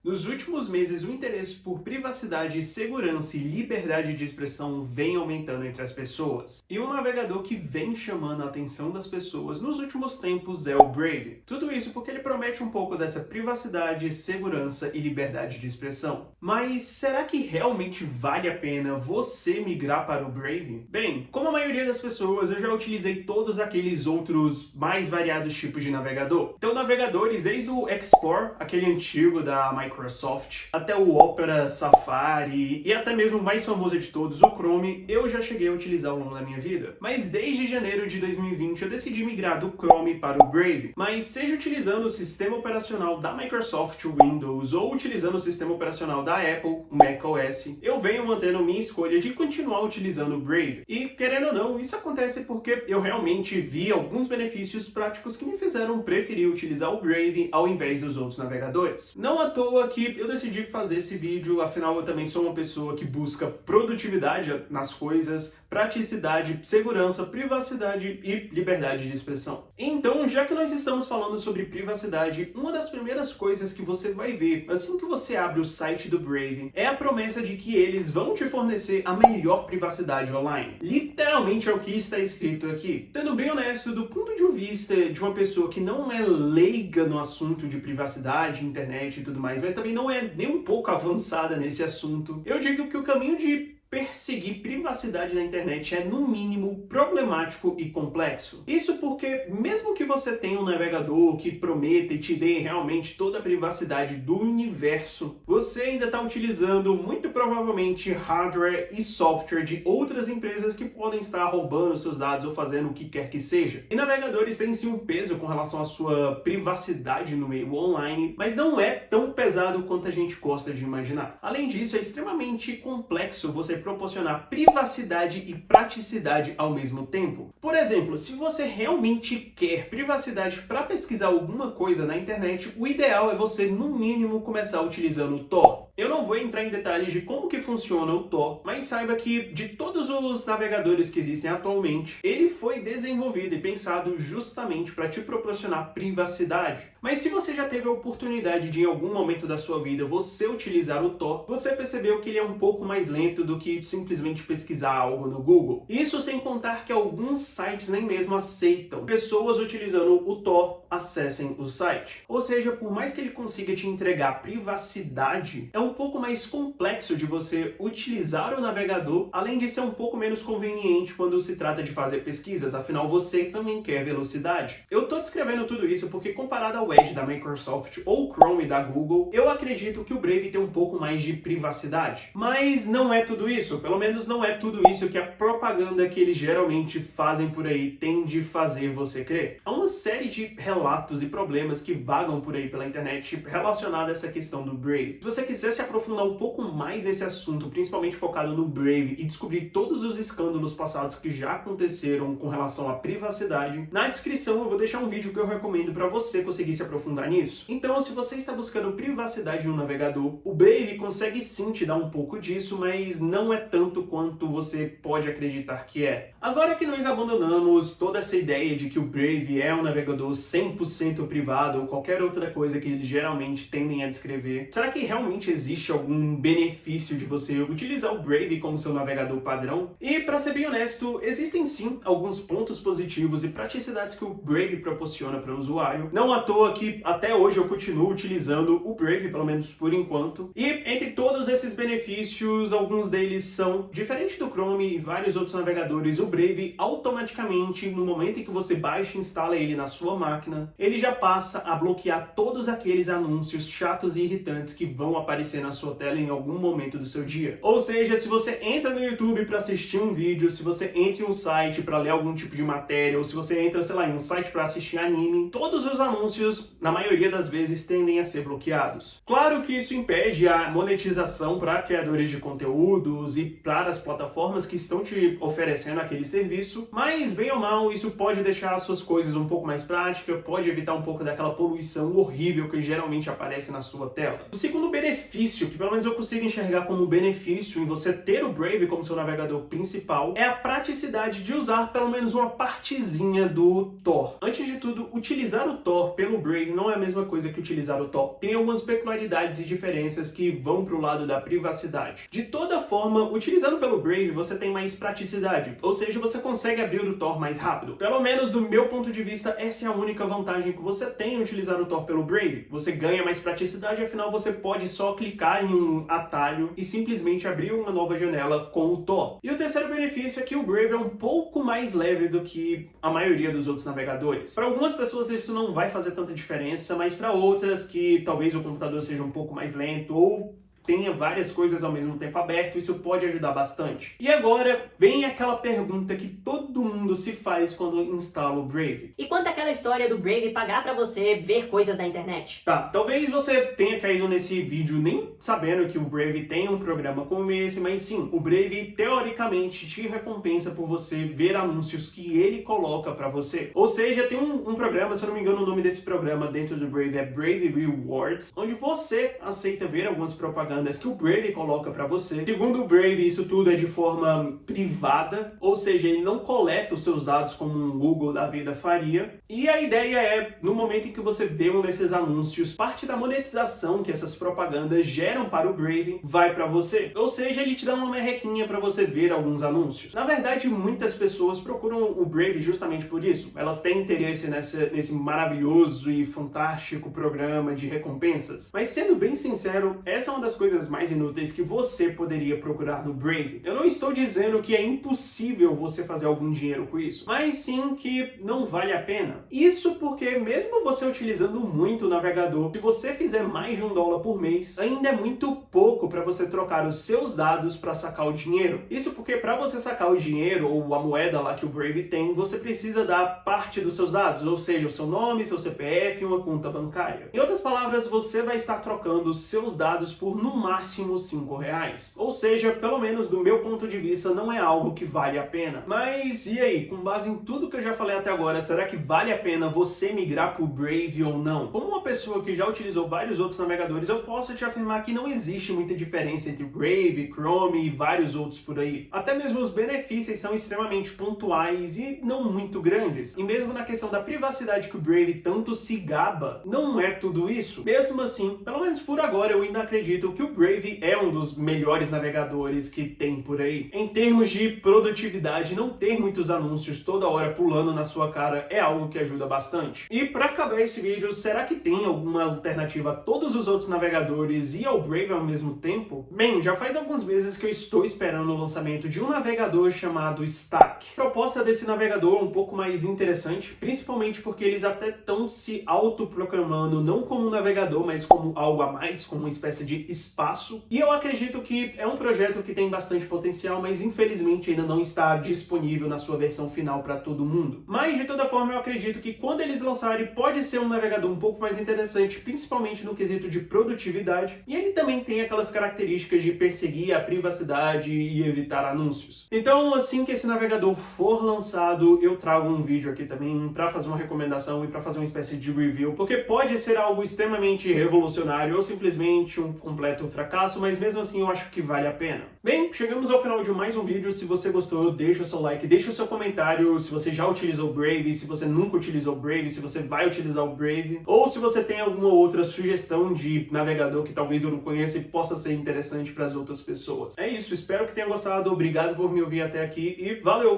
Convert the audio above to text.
Nos últimos meses, o interesse por privacidade, segurança e liberdade de expressão vem aumentando entre as pessoas. E um navegador que vem chamando a atenção das pessoas nos últimos tempos é o Brave. Tudo isso porque ele promete um pouco dessa privacidade, segurança e liberdade de expressão. Mas será que realmente vale a pena você migrar para o Brave? Bem, como a maioria das pessoas, eu já utilizei todos aqueles outros mais variados tipos de navegador. Então, navegadores desde o Explorer, aquele antigo da Microsoft, até o Opera, Safari e até mesmo o mais famoso de todos, o Chrome, eu já cheguei a utilizar ao longo da minha vida. Mas desde janeiro de 2020 eu decidi migrar do Chrome para o Brave. Mas seja utilizando o sistema operacional da Microsoft, o Windows, ou utilizando o sistema operacional da Apple, o macOS, eu venho mantendo minha escolha de continuar utilizando o Brave. E, querendo ou não, isso acontece porque eu realmente vi alguns benefícios práticos que me fizeram preferir utilizar o Brave ao invés dos outros navegadores. Não à toa que eu decidi fazer esse vídeo, afinal eu também sou uma pessoa que busca produtividade nas coisas, praticidade, segurança, privacidade e liberdade de expressão. Então, já que nós estamos falando sobre privacidade, uma das primeiras coisas que você vai ver assim que você abre o site do Brave é a promessa de que eles vão te fornecer a melhor privacidade online. Literalmente é o que está escrito aqui. Sendo bem honesto, do ponto de vista de uma pessoa que não é leiga no assunto de privacidade, internet e tudo mais, mas também não é nem um pouco avançada nesse assunto, eu digo que o caminho de perseguir privacidade na internet é, no mínimo, problemático e complexo. Isso porque, mesmo que você tenha um navegador que prometa e te dê realmente toda a privacidade do universo, você ainda está utilizando, muito provavelmente, hardware e software de outras empresas que podem estar roubando seus dados ou fazendo o que quer que seja. E navegadores têm sim um peso com relação à sua privacidade no meio online, mas não é tão pesado quanto a gente gosta de imaginar. Além disso, é extremamente complexo você proporcionar privacidade e praticidade ao mesmo tempo. Por exemplo, se você realmente quer privacidade para pesquisar alguma coisa na internet, o ideal é você, no mínimo, começar utilizando o Tor. Eu não vou entrar em detalhes de como que funciona o Tor, mas saiba que de todos os navegadores que existem atualmente, ele foi desenvolvido e pensado justamente para te proporcionar privacidade. Mas se você já teve a oportunidade de, em algum momento da sua vida, você utilizar o Tor, você percebeu que ele é um pouco mais lento do que simplesmente pesquisar algo no Google. Isso sem contar que alguns sites nem mesmo aceitam pessoas utilizando o Tor acessem o site. Ou seja, por mais que ele consiga te entregar privacidade, é um pouco mais complexo de você utilizar o navegador, além de ser um pouco menos conveniente quando se trata de fazer pesquisas, afinal você também quer velocidade. Eu estou descrevendo tudo isso porque, comparado ao Edge da Microsoft ou Chrome da Google, eu acredito que o Brave tem um pouco mais de privacidade. Mas não é tudo isso, pelo menos não é tudo isso que a propaganda que eles geralmente fazem por aí tende a fazer você crer. Há uma série de relatos e problemas que vagam por aí pela internet relacionados a essa questão do Brave. Se você quiser se aprofundar um pouco mais nesse assunto, principalmente focado no Brave, e descobrir todos os escândalos passados que já aconteceram com relação à privacidade, na descrição eu vou deixar um vídeo que eu recomendo para você conseguir se aprofundar nisso. Então, se você está buscando privacidade no navegador, o Brave consegue sim te dar um pouco disso, mas não é tanto quanto você pode acreditar que é. Agora que nós abandonamos toda essa ideia de que o Brave é um navegador 100% privado ou qualquer outra coisa que eles geralmente tendem a descrever, será que realmente existe algum benefício de você utilizar o Brave como seu navegador padrão? E, para ser bem honesto, existem sim alguns pontos positivos e praticidades que o Brave proporciona para o usuário. Não à toa que até hoje eu continuo utilizando o Brave, pelo menos por enquanto. E entre todos esses benefícios, alguns deles são, diferente do Chrome e vários outros navegadores, o Brave automaticamente, no momento em que você baixa e instala ele na sua máquina, ele já passa a bloquear todos aqueles anúncios chatos e irritantes que vão aparecer na sua tela em algum momento do seu dia. Ou seja, se você entra no YouTube para assistir um vídeo, se você entra em um site para ler algum tipo de matéria, ou se você entra, sei lá, em um site para assistir anime, todos os anúncios, na maioria das vezes, tendem a ser bloqueados. Claro que isso impede a monetização para criadores de conteúdos produtos e para as plataformas que estão te oferecendo aquele serviço, mas bem ou mal, isso pode deixar as suas coisas um pouco mais práticas, pode evitar um pouco daquela poluição horrível que geralmente aparece na sua tela. O segundo benefício, que pelo menos eu consigo enxergar como um benefício em você ter o Brave como seu navegador principal, é a praticidade de usar pelo menos uma partezinha do Tor. Antes de tudo, utilizar o Tor pelo Brave não é a mesma coisa que utilizar o Tor. Tem algumas peculiaridades e diferenças que vão para o lado da privacidade. De toda forma, utilizando pelo Brave, você tem mais praticidade, ou seja, você consegue abrir o Tor mais rápido. Pelo menos do meu ponto de vista, essa é a única vantagem que você tem em utilizar o Tor pelo Brave. Você ganha mais praticidade, afinal você pode só clicar em um atalho e simplesmente abrir uma nova janela com o Tor. E o terceiro benefício é que o Brave é um pouco mais leve do que a maioria dos outros navegadores. Para algumas pessoas isso não vai fazer tanta diferença, mas para outras que talvez o computador seja um pouco mais lento ou tenha várias coisas ao mesmo tempo aberto, isso pode ajudar bastante. E agora vem aquela pergunta que todo mundo se faz quando instala o Brave. E quanto àquela história do Brave pagar pra você ver coisas na internet? Tá, talvez você tenha caído nesse vídeo nem sabendo que o Brave tem um programa como esse, mas sim, o Brave teoricamente te recompensa por você ver anúncios que ele coloca pra você. Ou seja, tem um programa, se eu não me engano o nome desse programa dentro do Brave é Brave Rewards, onde você aceita ver algumas propagandas que o Brave coloca para você. Segundo o Brave, isso tudo é de forma privada, ou seja, ele não coleta os seus dados como um Google da vida faria. E a ideia é, no momento em que você vê um desses anúncios, parte da monetização que essas propagandas geram para o Brave vai para você. Ou seja, ele te dá uma merrequinha para você ver alguns anúncios. Na verdade, muitas pessoas procuram o Brave justamente por isso. Elas têm interesse nesse maravilhoso e fantástico programa de recompensas. Mas sendo bem sincero, essa é uma das coisas mais inúteis que você poderia procurar no Brave. Eu não estou dizendo que é impossível você fazer algum dinheiro com isso, mas sim que não vale a pena. Isso porque mesmo você utilizando muito o navegador, se você fizer mais de $1 por mês, ainda é muito pouco para você trocar os seus dados para sacar o dinheiro. Isso porque para você sacar o dinheiro ou a moeda lá que o Brave tem, você precisa dar parte dos seus dados, ou seja, o seu nome, seu CPF e uma conta bancária. Em outras palavras, você vai estar trocando os seus dados por no máximo R$5. Ou seja, pelo menos do meu ponto de vista, não é algo que vale a pena. Mas e aí, com base em tudo que eu já falei até agora, será que vale a pena você migrar para o Brave ou não? Como uma pessoa que já utilizou vários outros navegadores, eu posso te afirmar que não existe muita diferença entre Brave, Chrome e vários outros por aí. Até mesmo os benefícios são extremamente pontuais e não muito grandes. E mesmo na questão da privacidade que o Brave tanto se gaba, não é tudo isso. Mesmo assim, pelo menos por agora, eu ainda acredito que o Brave é um dos melhores navegadores que tem por aí. Em termos de produtividade, não ter muitos anúncios toda hora pulando na sua cara é algo que ajuda bastante. E para acabar esse vídeo, será que tem alguma alternativa a todos os outros navegadores e ao Brave ao mesmo tempo? Bem, já faz alguns meses que eu estou esperando o lançamento de um navegador chamado Stack. A proposta desse navegador é um pouco mais interessante, principalmente porque eles até estão se autoproclamando não como um navegador, mas como algo a mais, como uma espécie de espaço. E eu acredito que é um projeto que tem bastante potencial, mas infelizmente ainda não está disponível na sua versão final para todo mundo. Mas de toda forma eu acredito que quando eles lançarem pode ser um navegador um pouco mais interessante, principalmente no quesito de produtividade. E ele também tem aquelas características de perseguir a privacidade e evitar anúncios. Então assim que esse navegador for lançado, eu trago um vídeo aqui também para fazer uma recomendação e para fazer uma espécie de review, porque pode ser algo extremamente revolucionário ou simplesmente um completo fracasso, mas mesmo assim eu acho que vale a pena. Bem, chegamos ao final de mais um vídeo. Se você gostou, deixa o seu like, deixa o seu comentário se você já utilizou o Brave, se você nunca utilizou o Brave, se você vai utilizar o Brave, ou se você tem alguma outra sugestão de navegador que talvez eu não conheça e possa ser interessante para as outras pessoas. É isso, espero que tenha gostado, obrigado por me ouvir até aqui e valeu!